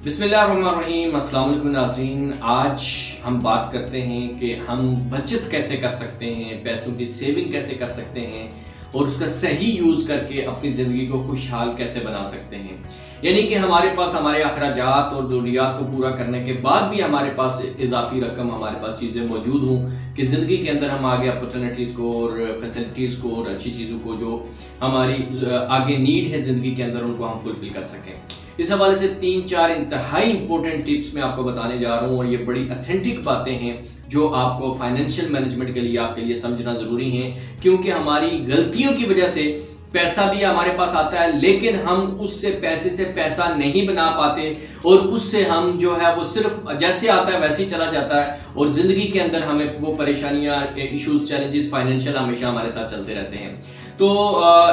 بسم اللہ الرحمن الرحیم۔ السلام علیکم ناظرین، آج ہم بات کرتے ہیں کہ ہم بچت کیسے کر سکتے ہیں، پیسوں کی سیونگ کیسے کر سکتے ہیں اور اس کا صحیح یوز کر کے اپنی زندگی کو خوشحال کیسے بنا سکتے ہیں۔ یعنی کہ ہمارے پاس ہمارے اخراجات اور ضروریات کو پورا کرنے کے بعد بھی ہمارے پاس اضافی رقم، ہمارے پاس چیزیں موجود ہوں کہ زندگی کے اندر ہم آگے اپرچونیٹیز کو اور فیسلٹیز کو اور اچھی چیزوں کو جو ہماری آگے نیڈ ہے زندگی کے اندر ان کو ہم فلفل کر سکیں۔ اس حوالے سے 3-4 انتہائی امپورٹنٹ ٹپس میں آپ کو بتانے جا رہا ہوں، اور یہ بڑی اتھینٹک باتیں ہیں جو آپ کو فائنینشیل مینجمنٹ کے لیے آپ کے لیے سمجھنا ضروری ہیں، کیونکہ ہماری غلطیوں کی وجہ سے پیسہ بھی ہمارے پاس آتا ہے لیکن ہم اس سے پیسے سے پیسہ نہیں بنا پاتے، اور اس سے ہم جو ہے وہ صرف جیسے آتا ہے ویسے ہی چلا جاتا ہے، اور زندگی کے اندر ہمیں وہ پریشانیاں، ایشوز، چیلنجز فائنینشیل ہمیشہ ہمارے ساتھ چلتے رہتے ہیں۔ تو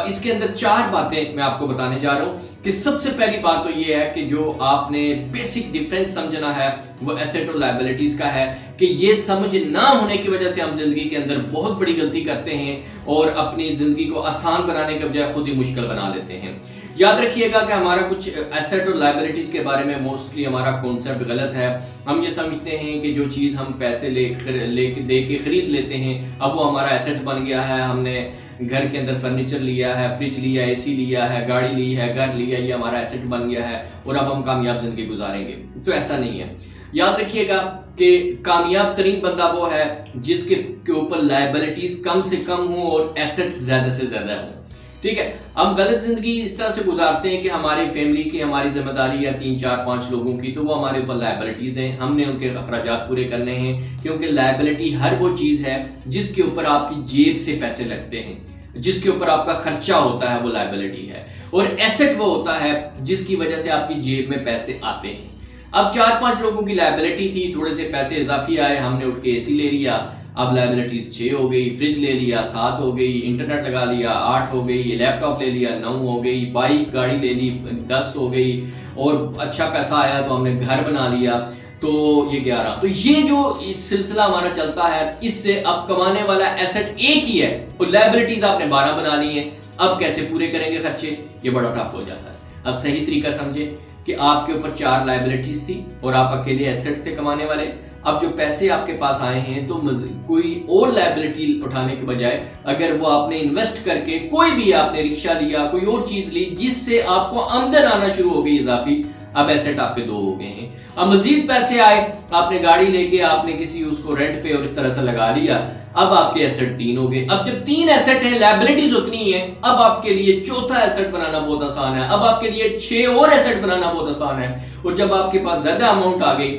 اس کے اندر 4 باتیں میں آپ کو بتانے جا رہا ہوں کہ سب سے پہلی بات تو یہ ہے کہ جو آپ نے بیسک ڈیفرنس سمجھنا ہے وہ ایسٹ اور لائبلٹیز کا ہے، کہ یہ سمجھ نہ ہونے کی وجہ سے ہم زندگی کے اندر بہت بڑی غلطی کرتے ہیں اور اپنی زندگی کو آسان بنانے کے بجائے خود ہی مشکل بنا لیتے ہیں۔ یاد رکھیے گا کہ ہمارا کچھ ایسٹ اور لائبلٹیز کے بارے میں موسٹلی ہمارا کانسیپٹ غلط ہے۔ ہم یہ سمجھتے ہیں کہ جو چیز ہم پیسے دے کے خرید لیتے ہیں اب وہ ہمارا ایسٹ بن گیا ہے، ہم نے گھر کے اندر فرنیچر لیا ہے، فریج لیا ہے، اے سی لیا ہے، گاڑی لی ہے، گھر لیا، یہ ہمارا ایسٹ بن گیا ہے اور اب ہم کامیاب زندگی گزاریں گے۔ تو ایسا نہیں ہے۔ یاد رکھیے گا کہ کامیاب ترین بندہ وہ ہے جس کے اوپر لائبلٹیز کم سے کم ہوں اور ایسٹ زیادہ سے زیادہ ہوں۔ ٹھیک ہے، ہم غلط زندگی اس طرح سے گزارتے ہیں کہ ہماری فیملی کی ہماری ذمہ داری ہے 3-4-5 لوگوں کی، تو وہ ہمارے اوپر لائبلٹیز ہیں، ہم نے ان کے اخراجات پورے کرنے ہیں، کیونکہ لائبلٹی ہر وہ چیز ہے جس کے اوپر آپ کی جیب سے پیسے لگتے ہیں، جس کے اوپر آپ کا خرچہ ہوتا ہے، وہ لائبلٹی ہے۔ اور ایسٹ وہ ہوتا ہے جس کی وجہ سے آپ کی جیب میں پیسے آتے ہیں۔ اب 4-5 لوگوں کی لائبلٹی تھی، تھوڑے سے پیسے اضافی آئے، ہم نے اٹھ کے اے سی لے لیا، اب لائبلٹیز 6 ہو گئی، فریج لے لیا 7 ہو گئی، انٹرنیٹ لگا لیا 8 ہو گئی، لیپ ٹاپ لے لیا 9 ہو گئی، بائک گاڑی لے لی 10 ہو گئی، اور اچھا پیسہ آیا تو ہم نے گھر بنا لیا تو یہ 11۔ تو یہ جو سلسلہ ہمارا چلتا ہے، اس سے اب کمانے والا ایسٹ ایک ہی ہے اور لائبلٹیز آپ نے 12 بنا لی ہیں۔ اب کیسے پورے کریں گے خرچے؟ یہ بڑا ٹف ہو جاتا ہے۔ اب صحیح طریقہ سمجھے کہ آپ کے اوپر 4 لائبلٹیز تھی اور آپ اکیلے ایسٹ تھے کمانے والے۔ اب جو پیسے آپ کے پاس آئے ہیں تو کوئی اور لائبلٹی اٹھانے کے بجائے اگر وہ آپ نے انویسٹ کر کے کوئی بھی آپ نے رکشہ لیا، کوئی اور چیز لی جس سے آپ کو آمدن آنا شروع ہو گئی اضافی، اب ایسٹ آپ کے 2 ہو گئے ہیں۔ اب مزید پیسے آئے، آپ نے گاڑی لے کے آپ نے کسی اس کو رینٹ پہ اور اس طرح سے لگا لیا، اب آپ کے ایسٹ 3 ہو گئے۔ اب جب 3 ایسٹ ہیں، لائبلٹیز اتنی ہیں، اب آپ کے لیے 4تھا ایسٹ بنانا بہت آسان ہے، اب آپ کے لیے 6 اور ایسٹ بنانا بہت آسان ہے۔ اور جب آپ کے پاس زیادہ اماؤنٹ آ گئی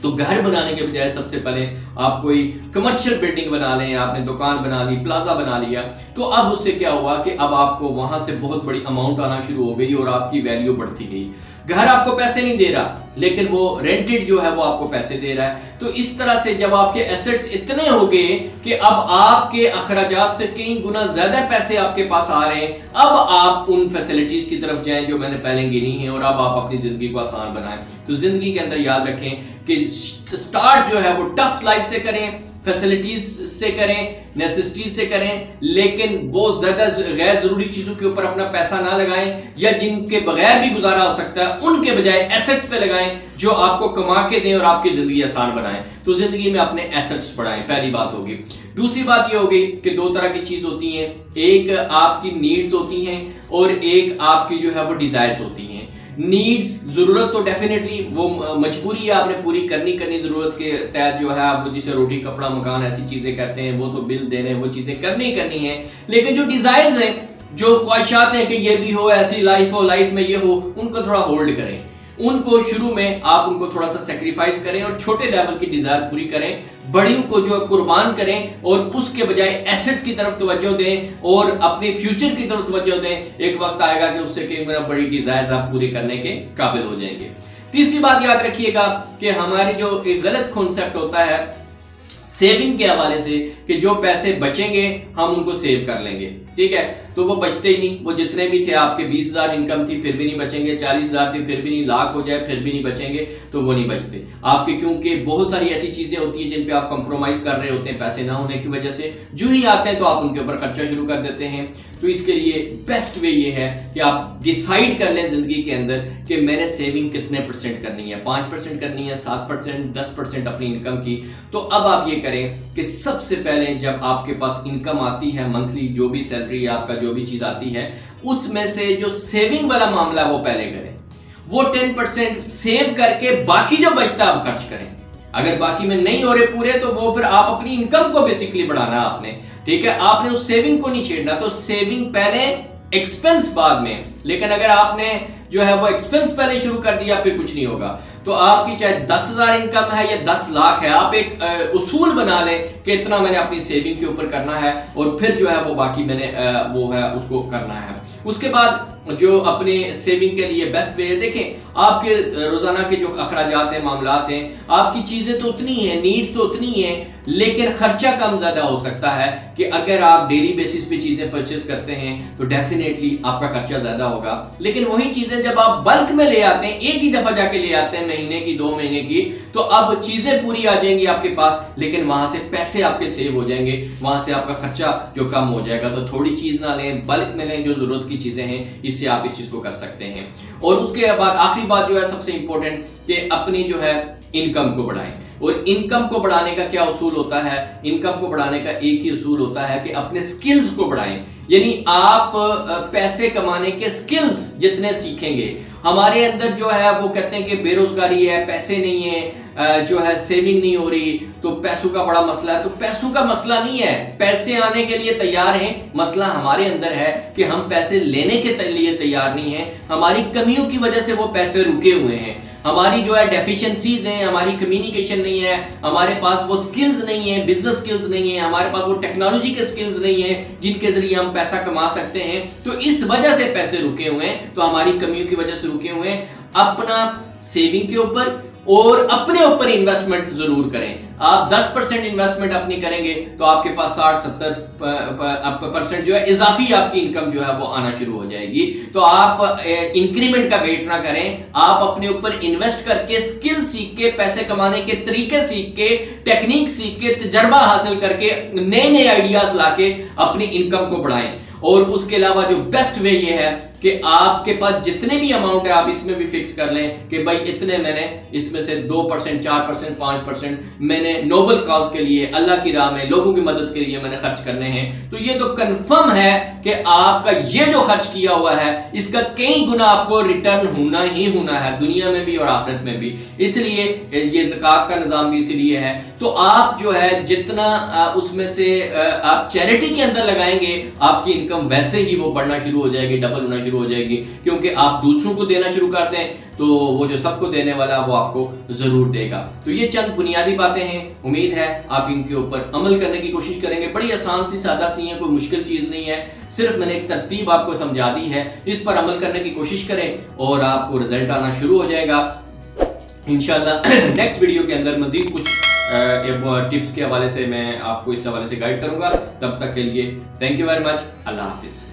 تو گھر بنانے کے بجائے سب سے پہلے آپ کوئی کمرشل بلڈنگ بنا لیں، آپ نے دکان بنا لی، پلازا بنا لیا، تو اب اس سے کیا ہوا کہ اب آپ کو وہاں سے بہت بڑی اماؤنٹ آنا شروع ہو گئی اور آپ کی ویلیو بڑھتی گئی۔ گھر آپ کو پیسے نہیں دے رہا لیکن وہ رینٹڈ جو ہے وہ آپ کو پیسے دے رہا ہے۔ تو اس طرح سے جب آپ کے ایسٹس اتنے ہو گئے کہ اب آپ کے اخراجات سے کئی گنا زیادہ پیسے آپ کے پاس آ رہے ہیں، اب آپ ان فیسلٹیز کی طرف جائیں جو میں نے پہلے گنی ہیں، اور اب آپ اپنی زندگی کو آسان بنائیں۔ تو زندگی کے اندر یاد رکھیں کہ سٹارٹ جو ہے وہ ٹف لائف سے کریں، فیسلٹیز سے کریں، نیسسٹیز سے کریں، لیکن بہت زیادہ غیر ضروری چیزوں کے اوپر اپنا پیسہ نہ لگائیں، یا جن کے بغیر بھی گزارا ہو سکتا ہے ان کے بجائے ایسٹس پہ لگائیں جو آپ کو کما کے دیں اور آپ کی زندگی آسان بنائیں۔ تو زندگی میں اپنے ایسٹس بڑھائیں، پہلی بات ہوگی۔ دوسری بات یہ ہوگی کہ 2 طرح کی چیز ہوتی ہیں، ایک آپ کی نیڈز ہوتی ہیں اور ایک آپ کی جو ہے وہ ڈیزائرز ہوتی ہیں۔ نیڈز، ضرورت تو ڈیفینیٹلی وہ مجبوری ہے، آپ نے پوری کرنی ضرورت کے تحت جو ہے، آپ جسے روٹی کپڑا مکان ایسی چیزیں کرتے ہیں وہ تو بل دینے، وہ چیزیں کرنی ہیں۔ لیکن جو ڈیزائرز ہیں، جو خواہشات ہیں کہ یہ بھی ہو، ایسی لائف ہو، لائف میں یہ ہو، ان کو تھوڑا ہولڈ کریں، ان کو شروع میں آپ ان کو تھوڑا سا سیکریفائس کریں اور چھوٹے لیول کی ڈیزائر پوری کریں، بڑیوں کو جو قربان کریں اور اس کے بجائے ایسٹس کی طرف توجہ دیں اور اپنے فیوچر کی طرف توجہ دیں۔ ایک وقت آئے گا کہ اس سے کئی گنا بڑی ڈیزائرز آپ پوری کرنے کے قابل ہو جائیں گے۔ تیسری بات یاد رکھیے گا کہ ہماری جو ایک غلط کانسیپٹ ہوتا ہے سیونگ کے حوالے سے، کہ جو پیسے بچیں گے ہم ان کو سیو کر لیں گے۔ ٹھیک ہے، تو وہ بچتے ہی نہیں. وہ جتنے بھی تھے آپ کے 20,000 انکم تھی پھر بھی نہیں بچیں گے، 40,000 تھی پھر بھی نہیں، لاکھ ہو جائے پھر بھی نہیں بچیں گے، تو وہ نہیں بچتے آپ کے. کیونکہ بہت ساری ایسی چیزیں ہوتی ہیں جن پہ آپ کمپرومائز کر رہے ہوتے ہیں پیسے نہ ہونے کی وجہ سے. جو ہی آتے ہیں تو آپ ان کے اوپر خرچہ شروع کر دیتے ہیں. تو اس کے لیے بیسٹ وے یہ ہے کہ آپ ڈیسائیڈ کر لیں زندگی کے اندر کہ میں نے سیونگ کتنے پرسنٹ کرنی ہے، 5% کرنی ہے، 7%، 10% اپنی انکم کی. تو اب آپ یہ کریں کہ سب سے پہلے جب آپ کے پاس انکم آتی ہے منتھلی، جو بھی سیلری آپ کا جو بھی چیز آتی ہے، اس میں سے جو سیونگ والا معاملہ ہے وہ پہلے کریں. وہ 10% سیو کر کے باقی جو بچتا آپ خرچ کریں. اگر باقی میں نہیں ہو رہے پورے تو وہ پھر آپ اپنی انکم کو بیسیکلی بڑھانا ہے آپ نے. ٹھیک ہے، آپ نے اس سیونگ کو نہیں چھیڑنا. تو سیونگ پہلے، ایکسپنس بعد میں. لیکن اگر آپ نے جو ہے وہ ایکسپنس پہلے شروع کر دیا پھر کچھ نہیں ہوگا. تو آپ کی چاہے 10,000 انکم ہے یا 10 لاکھ ہے، آپ ایک اصول بنا لیں کہ اتنا میں نے اپنی سیونگ کے اوپر کرنا ہے اور پھر جو ہے وہ باقی میں نے وہ ہے اس کو کرنا ہے. اس کے بعد جو اپنے سیونگ کے لیے بیسٹ وے ہے، دیکھیں آپ کے روزانہ کے جو اخراجات ہیں، معاملات ہیں، آپ کی چیزیں تو اتنی ہیں، نیڈز تو اتنی ہیں، لیکن خرچہ کم زیادہ ہو سکتا ہے کہ اگر آپ ڈیلی بیسس پہ چیزیں پرچیز کرتے ہیں تو ڈیفینیٹلی آپ کا خرچہ زیادہ ہوگا. لیکن وہی چیزیں جب آپ بلک میں لے آتے ہیں، ایک ہی دفعہ جا کے لے آتے ہیں، مہینے کی 2 مہینے کی، تو اب چیزیں پوری آ جائیں گی آپ کے پاس، لیکن وہاں سے پیسے آپ کے سیو ہو جائیں گے، وہاں سے آپ کا خرچہ جو کم ہو جائے گا. تو تھوڑی چیز نہ لیں، بلک میں لیں جو ضرورت کی چیزیں ہیں، اس سے آپ اس چیز کو کر سکتے ہیں. اور اس کے بعد آخری بات جو ہے سب سے امپورٹنٹ کہ اپنی جو ہے انکم کو بڑھائیں. اور انکم کو بڑھانے کا کیا اصول ہوتا ہے؟ انکم کو بڑھانے کا ایک ہی اصول ہوتا ہے کہ اپنے سکلز کو بڑھائیں. یعنی آپ پیسے کمانے کے سکلز جتنے سیکھیں گے. ہمارے اندر جو ہے وہ کہتے ہیں کہ بے روزگاری ہے، پیسے نہیں ہیں، جو ہے سیونگ نہیں ہو رہی، تو پیسوں کا بڑا مسئلہ ہے. تو پیسوں کا مسئلہ نہیں ہے، پیسے آنے کے لیے تیار ہیں. مسئلہ ہمارے اندر ہے کہ ہم پیسے لینے کے لیے تیار نہیں ہیں. ہماری کمیوں کی وجہ سے وہ پیسے رکے ہوئے ہیں. ہماری جو ہے ڈیفیشنسیز ہیں، ہماری کمیونیکیشن نہیں ہے، ہمارے پاس وہ سکلز نہیں ہیں، بزنس سکلز نہیں ہیں، ہمارے پاس وہ ٹیکنالوجی کے سکلز نہیں ہیں جن کے ذریعے ہم پیسہ کما سکتے ہیں. تو اس وجہ سے پیسے رکے ہوئے ہیں، تو ہماری کمیوں کی وجہ سے رکے ہوئے ہیں. اپنا سیونگ کے اوپر اور اپنے اوپر انویسٹمنٹ ضرور کریں. آپ 10% انویسٹمنٹ اپنی کریں گے تو آپ کے پاس 60-70% جو ہے اضافی آپ کی انکم جو ہے وہ آنا شروع ہو جائے گی. تو آپ انکریمنٹ کا ویٹ نہ کریں، آپ اپنے اوپر انویسٹ کر کے، سکل سیکھ کے، پیسے کمانے کے طریقے سیکھ کے، ٹیکنیک سیکھ کے، تجربہ حاصل کر کے، نئے نئے آئیڈیاز لا کے اپنی انکم کو بڑھائیں. اور اس کے علاوہ جو بیسٹ وے یہ ہے کہ آپ کے پاس جتنے بھی اماؤنٹ ہے آپ اس میں بھی فکس کر لیں کہ بھائی اتنے میں نے اس میں سے 2%، 4%، 5% میں نے نوبل کاز کے لیے، اللہ کی راہ میں، لوگوں کی مدد کے لیے میں نے خرچ کرنے ہیں. تو یہ تو کنفرم ہے کہ آپ کا یہ جو خرچ کیا ہوا ہے اس کا کئی گنا آپ کو ریٹرن ہونا ہی ہونا ہے، دنیا میں بھی اور آخرت میں بھی. اس لیے یہ زکوٰۃ کا نظام بھی اسی لیے ہے. تو آپ جو ہے جتنا اس میں سے آپ چیریٹی کے اندر لگائیں گے، آپ کی انکم ویسے ہی وہ بڑھنا شروع ہو جائے گی، ڈبل ہونا شروع ہو جائے گی. کیونکہ آپ دوسروں کو دینا شروع کر دیں تو وہ جو سب کو دینے والا وہ آپ کو ضرور دے گا. تو یہ چند بنیادی باتیں ہیں، امید ہے آپ ان کے اوپر عمل کرنے کی کوشش کریں گے. بڑی آسان سی، سادہ سی ہیں، کوئی مشکل چیز نہیں ہے. صرف میں نے ایک ترتیب آپ کو سمجھا دی ہے، اس پر عمل کرنے کی کوشش کریں اور آپ کو رزلٹ آنا شروع ہو جائے گا انشاءاللہ. نیکسٹ ویڈیو کے اندر مزید کچھ ٹپس کے حوالے سے میں آپ کو اس حوالے سے گائیڈ کروں گا. تب تک کے لیے تھینک یو ویری مچ. اللہ حافظ.